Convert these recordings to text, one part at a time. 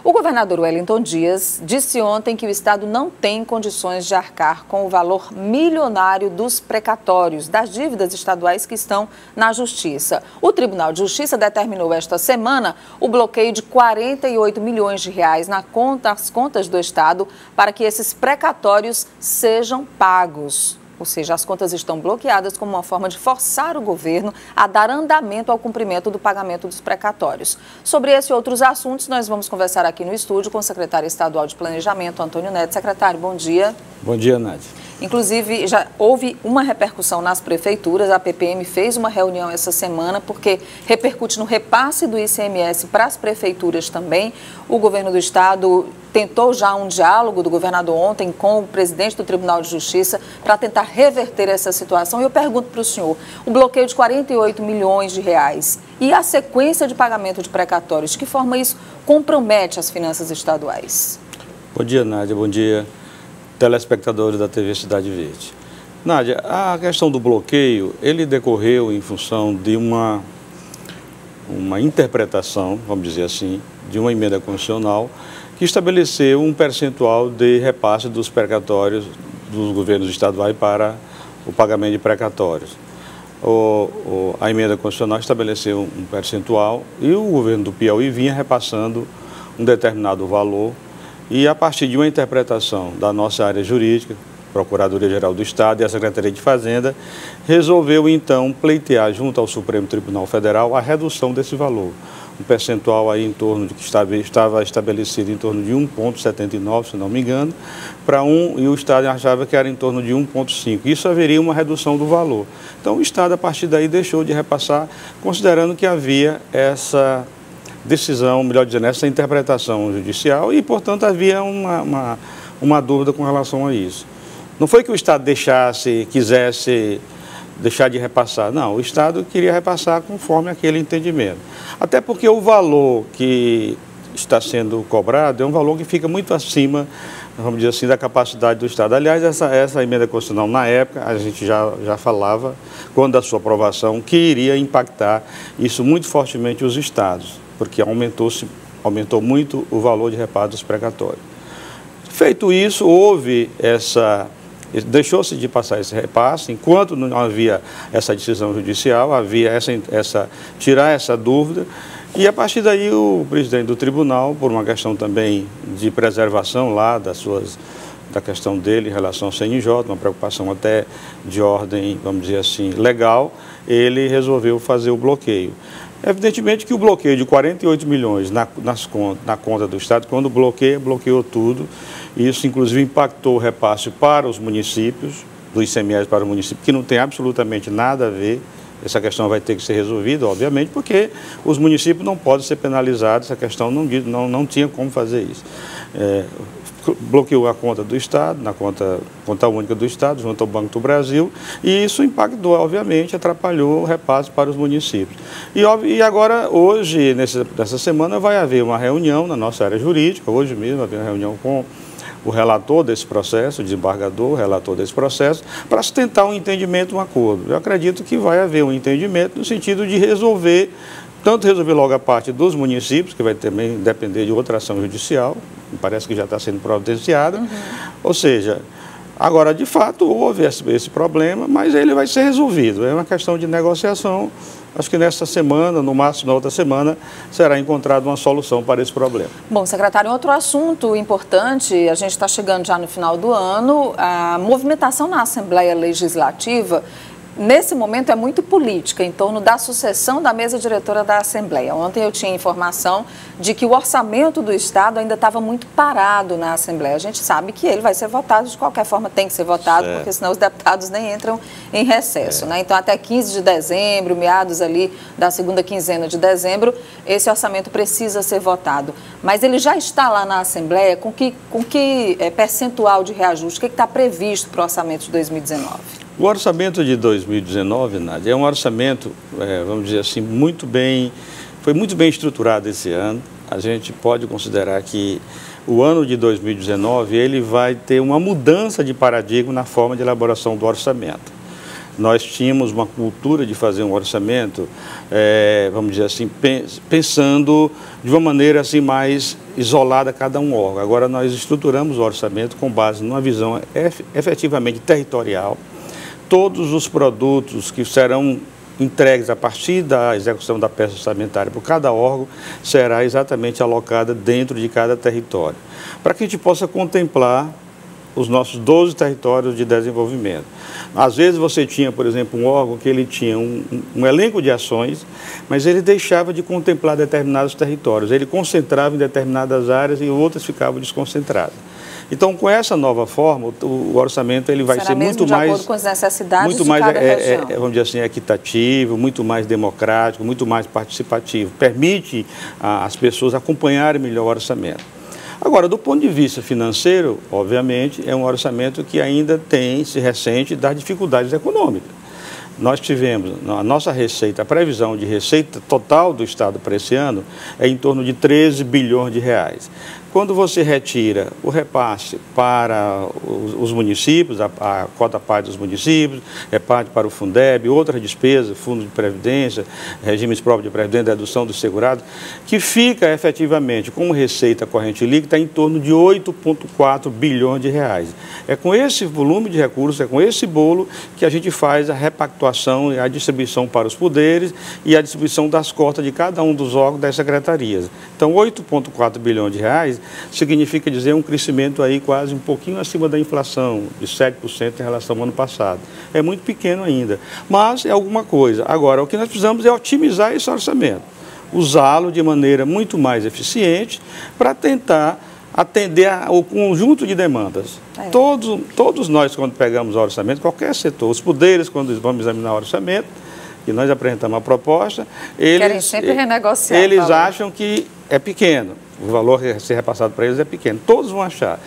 O governador Wellington Dias disse ontem que o Estado não tem condições de arcar com o valor milionário dos precatórios, das dívidas estaduais que estão na Justiça. O Tribunal de Justiça determinou esta semana o bloqueio de 48 milhões de reais nas contas do Estado para que esses precatórios sejam pagos. Ou seja, as contas estão bloqueadas como uma forma de forçar o governo a dar andamento ao cumprimento do pagamento dos precatórios. Sobre esse e outros assuntos, nós vamos conversar aqui no estúdio com o secretário estadual de Planejamento, Antônio Neto. Secretário, bom dia. Bom dia, Nádia. Inclusive, já houve uma repercussão nas prefeituras. A PPM fez uma reunião essa semana porque repercute no repasse do ICMS para as prefeituras também. O governo do estado tentou já um diálogo do governador ontem com o presidente do Tribunal de Justiça para tentar reverter essa situação. E eu pergunto para o senhor, o bloqueio de 48 milhões de reais e a sequência de pagamento de precatórios, de que forma isso compromete as finanças estaduais? Bom dia, Nádia. Bom dia, telespectadores da TV Cidade Verde. Nádia, a questão do bloqueio, ele decorreu em função de uma interpretação, vamos dizer assim, de uma emenda constitucional que estabeleceu um percentual de repasse dos precatórios dos governos estaduais para o pagamento de precatórios. A emenda constitucional estabeleceu um percentual e o governo do Piauí vinha repassando um determinado valor e a partir de uma interpretação da nossa área jurídica, Procuradoria-Geral do Estado e a Secretaria de Fazenda, resolveu então pleitear junto ao Supremo Tribunal Federal a redução desse valor. Um percentual aí em torno de que estava estabelecido em torno de 1,79, se não me engano, para e o Estado achava que era em torno de 1,5. Isso haveria uma redução do valor. Então o Estado, a partir daí, deixou de repassar, considerando que havia essa decisão, melhor dizendo, essa interpretação judicial e, portanto, havia uma dúvida com relação a isso. Não foi que o Estado quisesse deixar de repassar. Não, o Estado queria repassar conforme aquele entendimento. Até porque o valor que está sendo cobrado é um valor que fica muito acima, vamos dizer assim, da capacidade do Estado. Aliás, essa emenda constitucional, na época, a gente já falava, quando da sua aprovação, que iria impactar isso muito fortemente os estados, porque aumentou muito o valor de repasse dos precatórios. Feito isso, deixou-se de passar esse repasse, enquanto não havia essa decisão judicial, havia tirar essa dúvida, e a partir daí o presidente do tribunal, por uma questão também de preservação lá da questão dele em relação ao CNJ, uma preocupação até de ordem, vamos dizer assim, legal, ele resolveu fazer o bloqueio. Evidentemente que o bloqueio de 48 milhões na conta do Estado, quando bloqueou tudo. Isso, inclusive, impactou o repasse para os municípios, do ICMS para o município, que não tem absolutamente nada a ver. Essa questão vai ter que ser resolvida, obviamente, porque os municípios não podem ser penalizados, essa questão não tinha como fazer isso. Bloqueou a conta do Estado, na conta única do Estado, junto ao Banco do Brasil, e isso impactou, obviamente, atrapalhou o repasse para os municípios. E agora, hoje, nessa semana, vai haver uma reunião na nossa área jurídica, hoje mesmo vai haver uma reunião com o relator desse processo, o desembargador, o relator desse processo, para se tentar um entendimento, um acordo. Eu acredito que vai haver um entendimento no sentido de resolver logo a parte dos municípios, que vai também depender de outra ação judicial, parece que já está sendo providenciada, ou seja, agora de fato houve esse problema, mas ele vai ser resolvido, é uma questão de negociação, acho que nesta semana, no máximo na outra semana, será encontrada uma solução para esse problema. Bom, secretário, outro assunto importante, a gente está chegando já no final do ano, a movimentação na Assembleia Legislativa, nesse momento é muito política, em torno da sucessão da mesa diretora da Assembleia. Ontem eu tinha informação de que o orçamento do Estado ainda estava muito parado na Assembleia. A gente sabe que ele vai ser votado, de qualquer forma tem que ser votado, certo, porque senão os deputados nem entram em recesso, né? Então até 15 de dezembro, meados ali da segunda quinzena de dezembro, esse orçamento precisa ser votado. Mas ele já está lá na Assembleia, com que percentual de reajuste, o que está previsto para o orçamento de 2019? O orçamento de 2019, Nádia, é um orçamento, vamos dizer assim, foi muito bem estruturado esse ano. A gente pode considerar que o ano de 2019 ele vai ter uma mudança de paradigma na forma de elaboração do orçamento. nós tínhamos uma cultura de fazer um orçamento, vamos dizer assim, pensando de uma maneira assim mais isolada cada um órgão. Agora nós estruturamos o orçamento com base numa visão efetivamente territorial. Todos os produtos que serão entregues a partir da execução da peça orçamentária por cada órgão será exatamente alocada dentro de cada território, para que a gente possa contemplar os nossos 12 territórios de desenvolvimento. Às vezes você tinha, por exemplo, um órgão que ele tinha um elenco de ações, mas ele deixava de contemplar determinados territórios, ele concentrava em determinadas áreas e outras ficavam desconcentradas. Então, com essa nova forma, o orçamento ele vai ser muito mais, de acordo com as necessidades muito de mais, cada região. Vamos dizer assim, equitativo, muito mais democrático, muito mais participativo. Permite às pessoas acompanharem melhor o orçamento. Agora, do ponto de vista financeiro, obviamente, é um orçamento que ainda se ressente das dificuldades econômicas. Nós tivemos, a nossa receita, a previsão de receita total do Estado para esse ano é em torno de 13 bilhões de reais. Quando você retira o repasse para os municípios, a cota parte dos municípios, repasse para o Fundeb, outras despesas, fundo de previdência, regimes próprios de previdência, dedução dos segurados, que fica efetivamente como receita corrente líquida em torno de 8,4 bilhões de reais. É com esse volume de recursos, é com esse bolo que a gente faz a repactuação e a distribuição para os poderes e a distribuição das cotas de cada um dos órgãos das secretarias. Então, 8,4 bilhões de reais significa dizer um crescimento aí quase um pouquinho acima da inflação, de 7% em relação ao ano passado. É muito pequeno ainda, mas é alguma coisa. Agora, o que nós precisamos é otimizar esse orçamento, usá-lo de maneira muito mais eficiente para tentar atender ao conjunto de demandas. Todos nós, quando pegamos o orçamento, qualquer setor, os poderes, quando vamos examinar o orçamento, e nós apresentamos a proposta, querem sempre renegociar. Eles acham que é pequeno. O valor a ser repassado para eles é pequeno. Todos vão achar.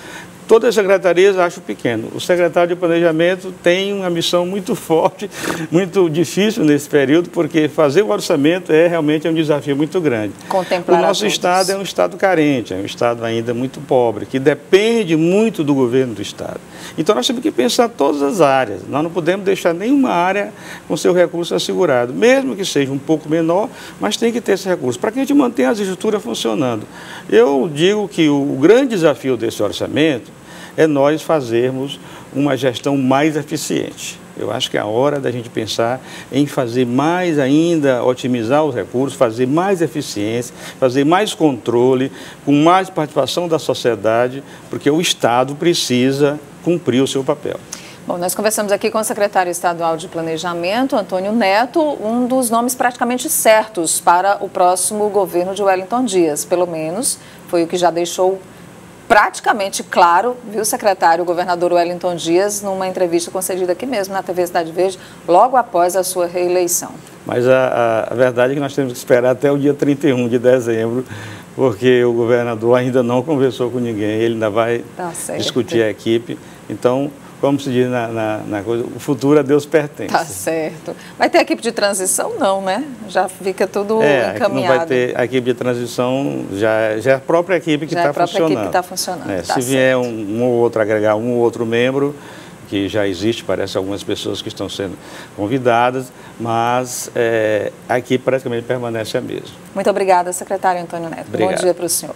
Todas as secretarias acham pequeno. O secretário de Planejamento tem uma missão muito forte, muito difícil nesse período, porque fazer o orçamento realmente um desafio muito grande. Contemplar o nosso Estado é um Estado carente, é um Estado ainda muito pobre, que depende muito do governo do Estado. Então nós temos que pensar todas as áreas. Nós não podemos deixar nenhuma área com seu recurso assegurado, mesmo que seja um pouco menor, mas tem que ter esse recurso, para que a gente mantenha as estruturas funcionando. Eu digo que o grande desafio desse orçamento é nós fazermos uma gestão mais eficiente. Eu acho que é a hora da gente pensar em fazer mais ainda, otimizar os recursos, fazer mais eficiência, fazer mais controle, com mais participação da sociedade, porque o Estado precisa cumprir o seu papel. Bom, nós conversamos aqui com o secretário estadual de Planejamento, Antônio Neto, um dos nomes praticamente certos para o próximo governo de Wellington Dias. Pelo menos foi o que já deixou praticamente claro, viu, secretário, o governador Wellington Dias, numa entrevista concedida aqui mesmo, na TV Cidade Verde, logo após a sua reeleição. Mas a verdade é que nós temos que esperar até o dia 31 de dezembro, porque o governador ainda não conversou com ninguém, ele ainda vai discutir a equipe. Então, como se diz na coisa, o futuro a Deus pertence. Tá certo. Vai ter equipe de transição? Não, né? Já fica tudo encaminhado. Não vai ter a equipe de transição, já é a própria equipe que está funcionando. Já é a própria equipe que está funcionando. Se vier um ou outro, agregar um ou outro membro, que já existe, parece algumas pessoas que estão sendo convidadas, mas a equipe praticamente permanece a mesma. Muito obrigada, secretário Antônio Neto. Obrigado. Bom dia para o senhor.